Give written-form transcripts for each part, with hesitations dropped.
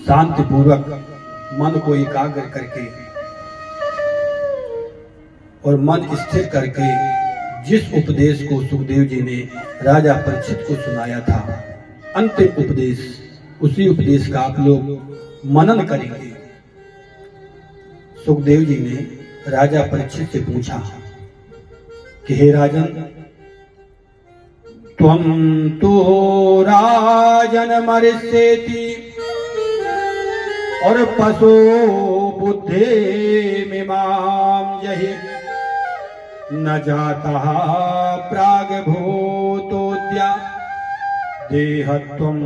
शांति पूर्वक मन को एकाग्र करके और मन स्थिर करके जिस उपदेश को सुखदेव जी ने राजा परीक्षित को सुनाया था, अंतिम उपदेश, उसी उपदेश का आप लोग मनन करेंगे। सुखदेव जी ने राजा परीक्षित से पूछा कि हे राजन, त्वं तो राजन मरिष्येति और पशु बुद्धि मिमां जहि न जाता प्राग भूतोद्या देहत्वं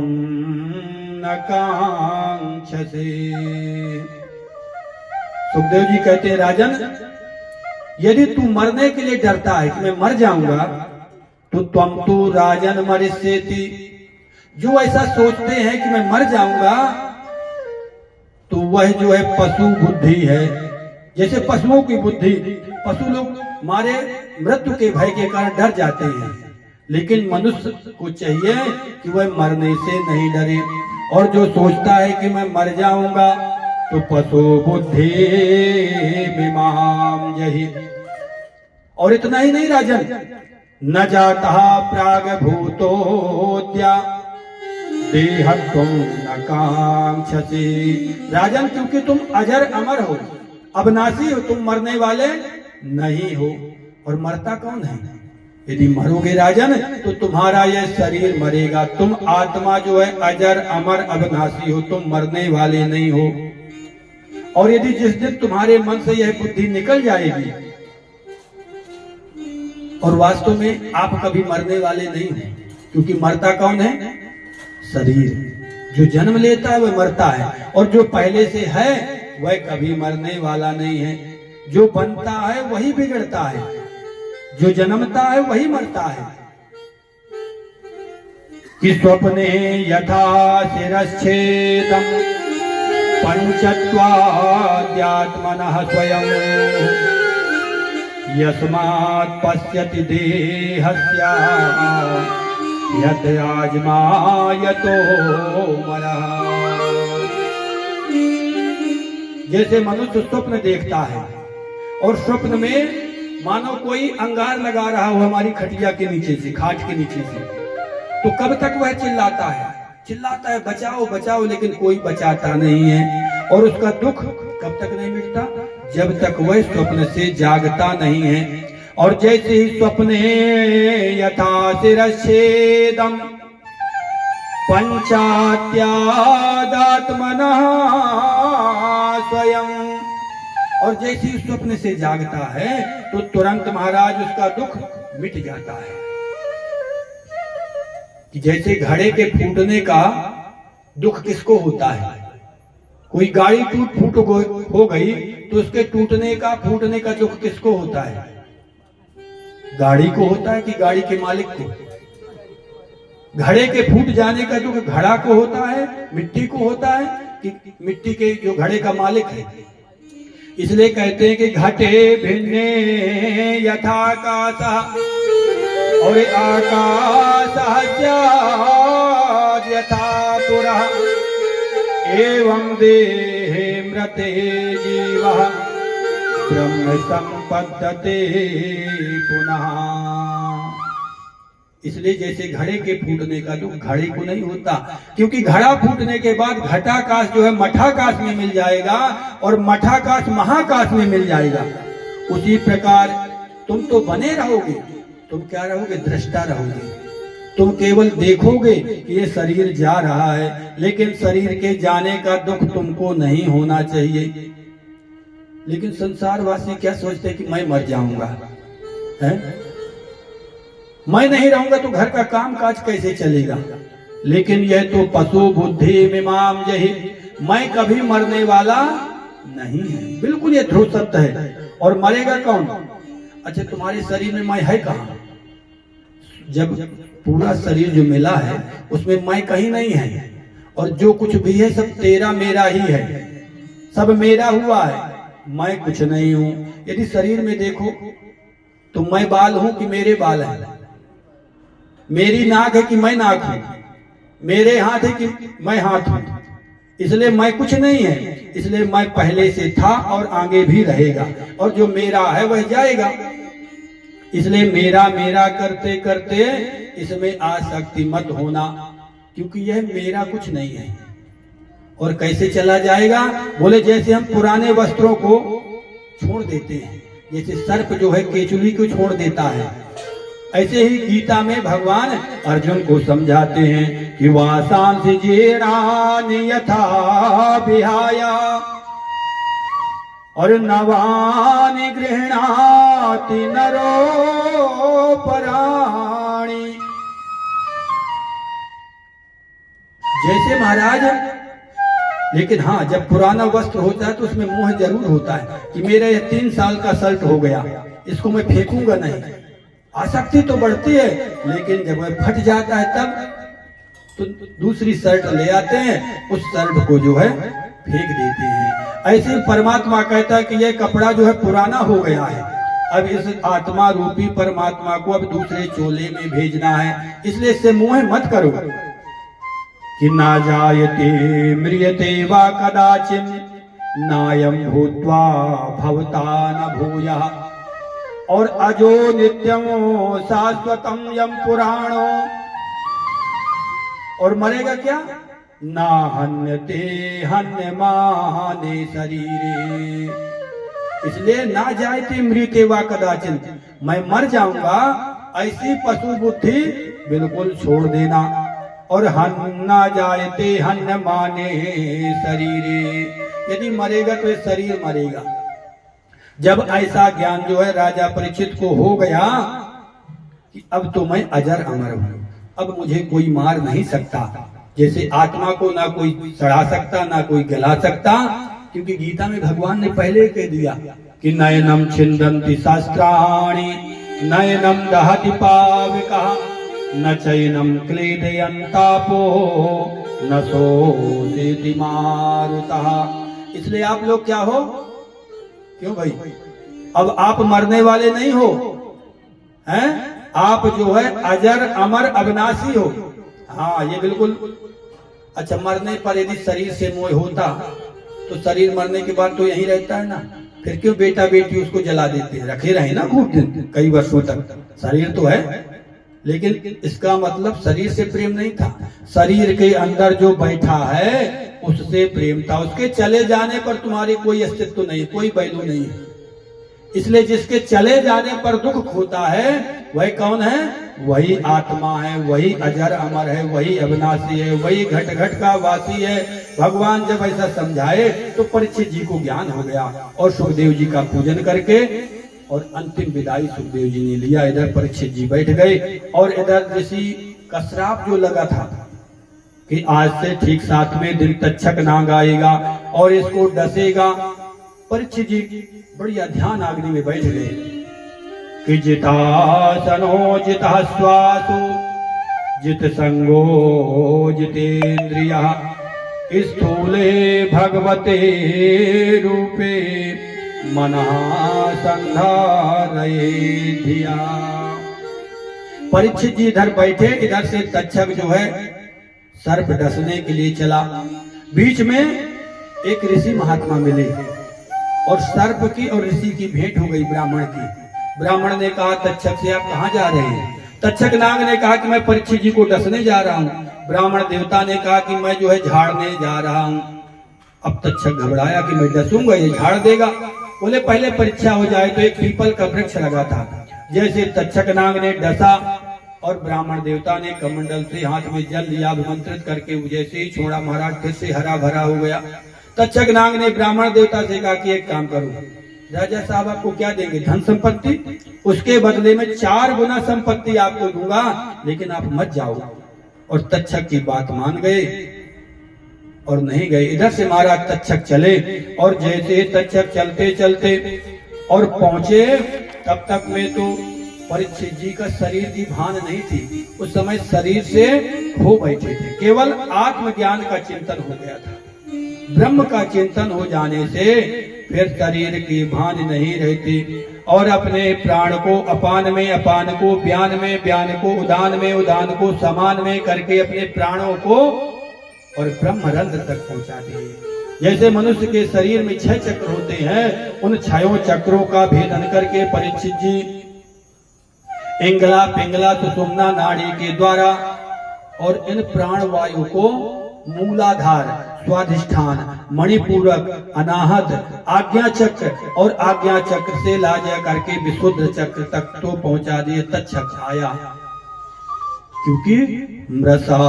न कांक्षसे। सुखदेव जी कहते हैं, राजन, यदि तू मरने के लिए डरता है कि मैं मर जाऊंगा, तो त्वं तो राजन मरिष्येति, जो ऐसा सोचते हैं कि मैं मर जाऊंगा, तो वह जो है पशु बुद्धि है। जैसे पशुओं की बुद्धि, पशु लोग मारे मृत्यु के भय के कारण डर जाते हैं, लेकिन मनुष्य को चाहिए कि वह मरने से नहीं डरे। और जो सोचता है कि मैं मर जाऊंगा, तो पशु बुद्धि मिमां जहि। और इतना ही नहीं राजन, न जाता प्राग भूतोद्या देहत्वं न कांक्षसे। राजन, क्योंकि तुम अजर अमर हो, अविनाशी हो, तुम मरने वाले नहीं हो। और मरता कौन है? यदि मरोगे राजन, तो तुम्हारा यह शरीर मरेगा। तुम आत्मा जो है अजर अमर अविनाशी हो, तुम मरने वाले नहीं हो। और यदि जिस दिन तुम्हारे मन से यह बुद्धि निकल जाएगी, और वास्तव में आप कभी मरने वाले नहीं हो, क्योंकि मरता कौन है? शरीर। जो जन्म लेता है वह मरता है, और जो पहले से है वह कभी मरने वाला नहीं है। जो बनता है वही बिगड़ता है, जो जन्मता है वही मरता है। कि स्वप्ने यथा शिरश्छेदं पंचत्वाद्यात्मनः स्वयं यस्मात् पश्यति देहस्य यत् आजमायतो मरः। जैसे मनुष्य स्वप्न देखता है, और स्वप्न में मानो कोई अंगार लगा रहा हो हमारी खटिया के नीचे से, खाट के नीचे से, तो कब तक वह चिल्लाता है बचाओ बचाओ, लेकिन कोई बचाता नहीं है। और उसका दुख कब तक नहीं मिटता? जब तक वह स्वप्न से जागता नहीं है। और जैसे ही स्वप्ने यथा शिरश्छेदं पंचात्यादात्मनः स्वयं, और जैसे ही स्वप्न से जागता है तो तुरंत महाराज उसका दुख मिट जाता है। कि जैसे घड़े के फूटने का दुख किसको होता है? कोई गाड़ी फूट हो गई तो उसके टूटने का फूटने का दुख किसको होता है? गाड़ी को होता है कि गाड़ी के मालिक को? घड़े के फूट जाने का दुख घड़ा को होता है, मिट्टी को होता है, कि मिट्टी के जो घड़े का मालिक है? इसलिए कहते हैं कि घटे भिन्ने यथाकाशः और आकाशः यथा पुरः एवं देहे मृते जीवः ब्रह्म संपद्यते पुनः। इसलिए जैसे घड़े के फूटने का दुख घड़े को नहीं होता, क्योंकि घड़ा फूटने के बाद घटाकाश जो है मठाकाश में मिल जाएगा, और मठाकाश महाकाश में मिल जाएगा। उसी प्रकार तुम तो बने रहोगे, तुम क्या रहोगे? दृष्टा रहोगे। तुम केवल देखोगे कि ये शरीर जा रहा है, लेकिन शरीर के जाने का दुख तुमको नहीं होना चाहिए। लेकिन संसारवासी क्या सोचते हैं कि मैं मर जाऊंगा, है? मैं नहीं रहूंगा तो घर का काम काज कैसे चलेगा? लेकिन यह तो पशु बुद्धि मिमां जहि, मैं कभी मरने वाला नहीं है। बिल्कुल ये ध्रुव सत्य है। और मरेगा कौन? अच्छा, तुम्हारे शरीर में मैं है कहाँ? जब पूरा शरीर जो मिला है उसमें मैं कहीं नहीं है, और जो कुछ भी है सब तेरा मेरा ही है, सब मेरा हुआ है, मैं कुछ नहीं हूं। यदि शरीर में देखो तो मैं बाल हूं कि मेरे बाल हैं? मेरी नाक है कि मैं नाक हूं? मेरे हाथ है कि मैं हाथ हूं? इसलिए मैं कुछ नहीं है, इसलिए मैं पहले से था और आगे भी रहेगा, और जो मेरा है वह जाएगा। इसलिए मेरा मेरा करते करते इसमें आसक्ति मत होना, क्योंकि यह मेरा कुछ नहीं है। और कैसे चला जाएगा? बोले जैसे हम पुराने वस्त्रों को छोड़ देते हैं, जैसे सर्प जो है केचुली को छोड़ देता है, ऐसे ही गीता में भगवान अर्जुन को समझाते हैं कि वासांसि जीर्णानि यथा विहाया और नवानि गृह्णाति नरो पराणि। जैसे महाराज, लेकिन हाँ, जब पुराना वस्त्र होता है तो उसमें मोह जरूर होता है कि मेरा यह 3 साल का शर्ट हो गया, इसको मैं फेंकूंगा नहीं। आसक्ति तो बढ़ती है, लेकिन जब वह फट जाता है तब तो दूसरी शर्ट ले आते हैं, उस शर्ट को जो है फेंक देते हैं। ऐसे ही परमात्मा कहता है कि यह कपड़ा जो है पुराना हो गया है, अब इस आत्मा रूपी परमात्मा को अब दूसरे चोले में भेजना है, इसलिए इससे मोह मत करो। कि ना जायते म्रियते वा कदाचिन नायं भूत्वा भवता न भूयः और अजो नित्यम शाश्वतम यम पुराणो। और मरेगा क्या? ना हन्यते हन्यमाने शरीरे। इसलिए ना जायते मृते वा कदाचिन, मैं मर जाऊंगा, ऐसी पशु बुद्धि बिल्कुल छोड़ देना। और हन्ना जायते हन्य माने शरीरे, यदि मरेगा तो ये शरीर मरेगा। जब ऐसा ज्ञान जो है राजा परीक्षित को हो गया कि अब तो मैं अजर अमर हूं, अब मुझे कोई मार नहीं सकता, जैसे आत्मा को ना कोई सड़ा सकता ना कोई गला सकता, क्योंकि गीता में भगवान ने पहले कह दिया कि नयनम छिन्दन्ति शास्त्राणि नयनम दहति पावकः न चैनम क्लेदयन्तापो न सोऽसि मारुतः। इसलिए आप लोग क्या हो? क्यों भाई? अब आप मरने वाले नहीं हो, हैं? आप जो है अजर अमर अविनाशी हो। हाँ, ये बिल्कुल। अच्छा, मरने पर यदि शरीर से मोह होता तो शरीर मरने के बाद तो यहीं रहता है ना, फिर क्यों बेटा बेटी उसको जला देते हैं? रखे रहे ना खूब दिन, कई वर्षों तक। शरीर तो है, लेकिन इसका मतलब शरीर से प्रेम नहीं था, शरीर के अंदर जो बैठा है उससे प्रेम था। उसके चले जाने पर तुम्हारी कोई अस्तित्व नहीं, कोई वैल्यू नहीं है। इसलिए जिसके चले जाने पर दुख होता है वह कौन है? वही आत्मा है, वही अजर अमर है, वही अविनाशी है, वही घट घट का वासी है। भगवान जब ऐसा समझाए तो परीक्षित जी को ज्ञान हो गया और सुखदेव जी का पूजन करके और अंतिम विदाई सुखदेव जी ने लिया। इधर परीक्षित जी बैठ गए और इधर ऋषि का श्राप जो लगा था कि आज से ठीक 7वें दिन तक्षक नाग आएगा और इसको डसेगा। परीक्षित जी बढ़िया ध्यान अग्नि में बैठ गए कि जितासनो जितः श्वासो जित संगो जितेन्द्रियः स्थूले भगवते रूपे मनः संधारये धिया। परीक्षित जी इधर बैठे, इधर से तक्षक जो है सर्प डसने के लिए चला। बीच में एक ऋषि महात्मा मिले और सर्प की और ऋषि की भेंट हो गई ब्राह्मण की। ब्राह्मण ने कहा तक्षक से आप कहाँ जा रहे हैं? तक्षक नाग ने कहा कि मैं परीक्षित जी को डसने जा रहा हूँ। ब्राह्मण देवता ने कहा कि मैं जो है झाड़ने जा रहा हूँ। अब तक्षक घबराया कि मैं डसूंगा ये झाड़ देगा। बोले पहले परीक्षा हो जाए। तो एक पीपल का वृक्ष लगा था, जैसे तक्षक नाग ने डसा और ब्राह्मण देवता ने कमंडल से हाथ में जल लिया, अभिमंत्रित करके जैसे ही छोड़ा महाराज फिर से हरा भरा हो गया। तक्षक नाग ने ब्राह्मण देवता से कहा कि एक काम करो, राजा साहब आपको क्या देंगे? धन संपत्ति। उसके बदले में 4 गुना संपत्ति आपको दूंगा, लेकिन आप मत जाओ। और तक्षक की बात मान गए और नहीं गए। इधर से महाराज तक्षक चले और जैसे तक्षक चलते चलते और पहुंचे, तब तक में तो परीक्षित जी का शरीर की भान नहीं थी। उस समय शरीर से खो बैठे थे, केवल आत्मज्ञान का चिंतन हो गया था। ब्रह्म का चिंतन हो जाने से फिर शरीर की भान नहीं रहती और अपने प्राण को अपान में, अपान को व्यान में, व्यान को उदान में, उदान को समान में करके अपने प्राणों को और ब्रह्मरंध्र तक पहुंचा दिए। जैसे मनुष्य के शरीर में 6 चक्र होते हैं, उन 6 चक्रों का भेदन करके परीक्षित जी इंगला पिंगला सुषुम्ना नाड़ी के द्वारा और इन प्राण वायु को मूलाधार, स्वाधिष्ठान, मणिपूरक, अनाहत, आज्ञा चक्र और आज्ञा चक्र से ला जा करके विशुद्ध चक्र तक तो पहुंचा दिए। तक्षक आया, क्योंकि मृषा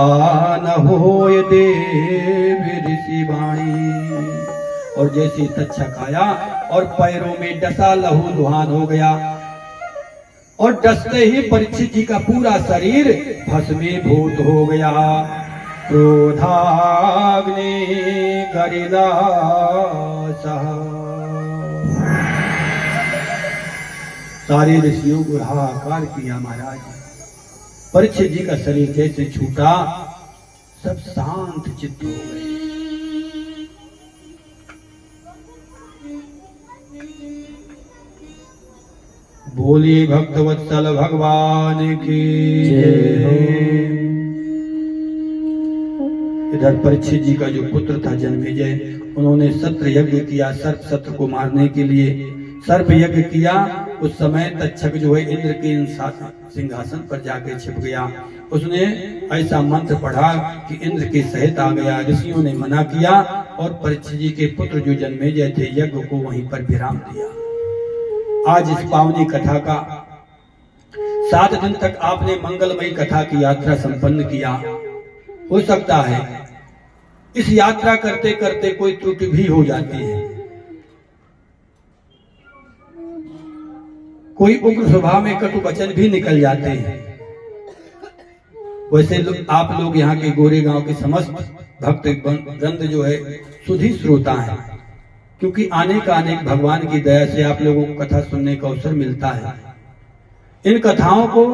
न होय देव ऋषि वाणी। और जैसे तक्षक आया और पैरों में डसा लहू लुहान हो गया और डसते ही परीक्षित जी का पूरा शरीर भस्मीभूत हो गया। क्रोधाग्नि गरिला सारे ऋषियों को हाहाकार किया। महाराज परीक्षित जी का शरीर जैसे छूटा, सब शांत चित्त हो गए। बोलिए भक्तवत्सल भगवान की जय हो। इधर परीक्षित जी का जो पुत्र था जन्मेजय, उन्होंने सत्र यज्ञ किया सर्प सत्र को मारने के लिए। सर्प यज्ञ किया, उस समय तक्षक जो है इंद्र के सिंहासन पर जाके छिप गया। उसने ऐसा मंत्र पढ़ा कि इंद्र के सहित आ गया। ऋषियों ने मना किया और परीक्षित जी के पुत्र जो जन्मेजय थे, यज्ञ को वहीं पर विराम दिया। आज इस पावनी कथा का 7 दिन तक आपने मंगलमयी कथा की यात्रा संपन्न किया। हो सकता है इस यात्रा करते करते कोई त्रुटि भी हो जाती है, कोई उग्र स्वभाव में कटु वचन भी निकल जाते हैं। वैसे आप लोग यहाँ के गोरे गांव के समस्त भक्त वृंद जो है सुधी श्रोता है, क्योंकि अनेक भगवान की दया से आप लोगों को कथा सुनने का अवसर मिलता है। इन कथाओं को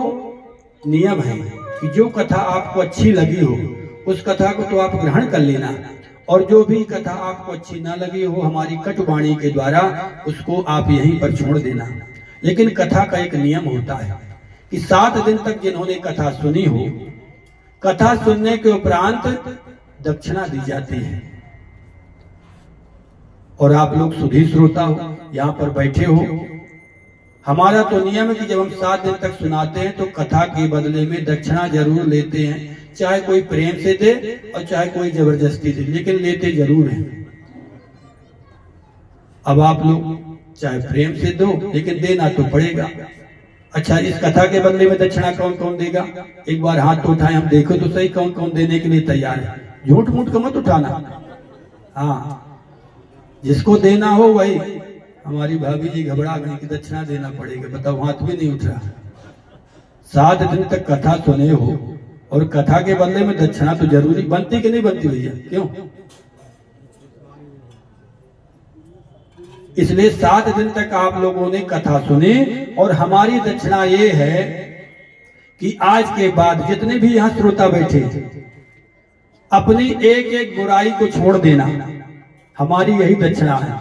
नियम है कि जो कथा आपको अच्छी लगी हो उस कथा को तो आप ग्रहण कर लेना, और जो भी कथा आपको अच्छी ना लगी हो हमारी कटुवाणी के द्वारा उसको आप यहीं पर छोड़ देना। लेकिन कथा का एक नियम होता है कि 7 दिन तक जिन्होंने कथा सुनी हो, कथा सुनने के उपरांत दक्षिणा दी जाती है। और आप लोग सुधी श्रोता हो, यहाँ पर बैठे हो, हमारा तो नियम है कि जब हम 7 दिन तक सुनाते हैं तो कथा के बदले में दक्षिणा जरूर लेते हैं, चाहे कोई प्रेम से दे और चाहे कोई जबरदस्ती दे, लेकिन लेते जरूर हैं। अब आप लोग चाहे प्रेम से दो, लेकिन देना तो पड़ेगा। अच्छा, इस कथा के बदले में दक्षिणा कौन कौन देगा? एक बार हाथ तो उठाए, हम देखो तो सही कौन कौन देने के लिए तैयार है। झूठ मूठ को मत उठाना। हाँ, जिसको देना हो वही। हमारी भाभी जी घबरा गई कि दक्षिणा देना पड़ेगा। बताओ, हाथ भी नहीं उठ रहा। 7 दिन तक कथा सुने हो और कथा के बदले में दक्षिणा तो जरूरी बनती कि नहीं बनती भैया? क्यों? इसलिए 7 दिन तक आप लोगों ने कथा सुनी और हमारी दक्षिणा ये है कि आज के बाद जितने भी यहाँ श्रोता बैठे अपनी एक एक बुराई को छोड़ देना, हमारी यही दक्षिणा है।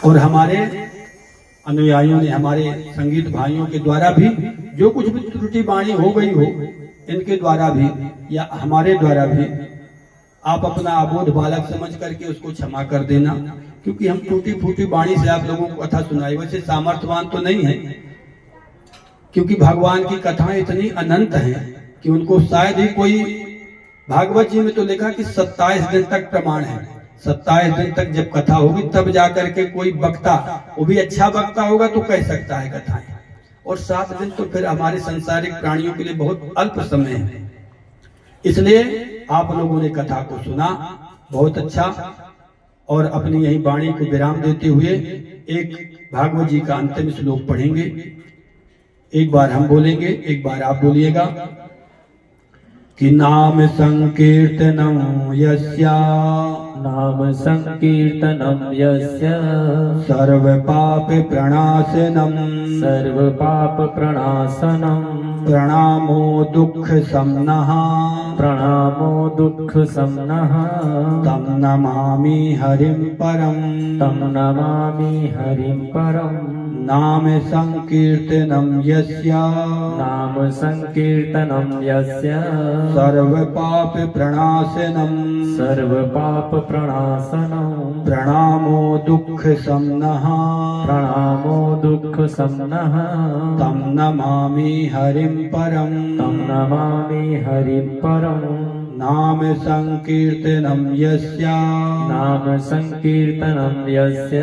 और हमारे अनुयायियों ने, हमारे संगीत भाइयों के द्वारा भी जो कुछ भी त्रुटि वाणी हो गई हो, इनके द्वारा भी या हमारे द्वारा भी आप अपना अबोध बालक समझ करके उसको क्षमा कर देना, क्योंकि हम टूटी फूटी वाणी से आप लोगों को कथा सुनाई। वैसे सामर्थ्यवान तो नहीं है, क्योंकि भगवान की कथाएं इतनी अनंत हैं कि उनको शायद ही कोई, भागवत जी में तो लिखा कि 27 दिन तक प्रमाण है। 27 दिन तक जब कथा होगी तब जाकर के कोई वक्ता, वो भी अच्छा वक्ता होगा तो कह सकता है कथाएं। और 7 दिन तो फिर हमारे संसारिक प्राणियों के लिए बहुत अल्प समय है। इसलिए आप लोगों ने कथा को सुना, बहुत अच्छा। और अपनी यही वाणी को विराम देते हुए एक भागवत जी का अंतिम श्लोक पढ़ेंगे। एक बार हम बोलेंगे, एक बार आप बोलिएगा कि नाम संकीर्तनम यस्या, नाम संकीर्तनम यस्य सर्व पाप प्रणाशनम, सर्व पाप प्रणाशनम, प्रणामो दुख समनः, प्रणामो दुख समनः, तम नमामि हरिं परम, तम नमामि हरिं परम। नाम संकीर्तनम यस्य नाम संकीर्तनं यस्य सर्व पाप प्रणाशनम सर्व पाप प्रणाशनं प्रणामो दुख समनः प्रणामो दुख समनः तम नमामि हरिं परम तं नमामि हरिं परम् नाम संकीर्तनम यस्य नाम संकीर्तनं यस्य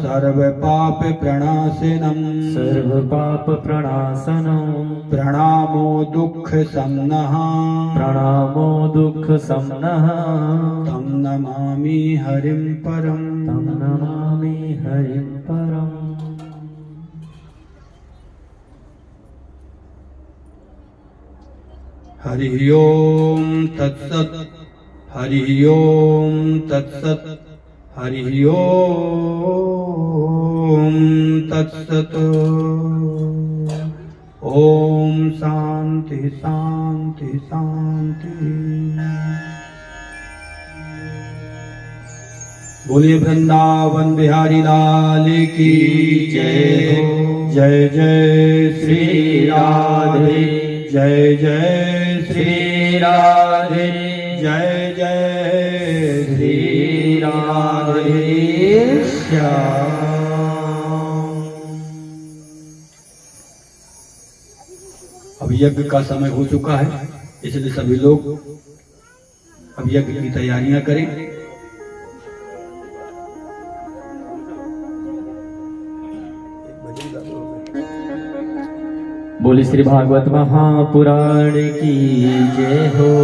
सर्व पाप प्रणाशनम सर्व पाप प्रणाशनं प्रणामो दुख समनः प्रणामो दुख समनः तम नमामि हरिं परम तं नमामि हरिं परम् हरि ओम तत्सत हरि ओम तत्सत हरि ओम तत्सत ओम शांति शांति शांति। बोलिए वृंदावन बिहारी लाल की जय हो। जय जय श्री राधे जय जय श्री राधे जय जय श्री राधे श्याम। अब यज्ञ का समय हो चुका है, इसलिए सभी लोग अब यज्ञ की तैयारियां करें। बोली श्री भागवत महापुराण की जय हो।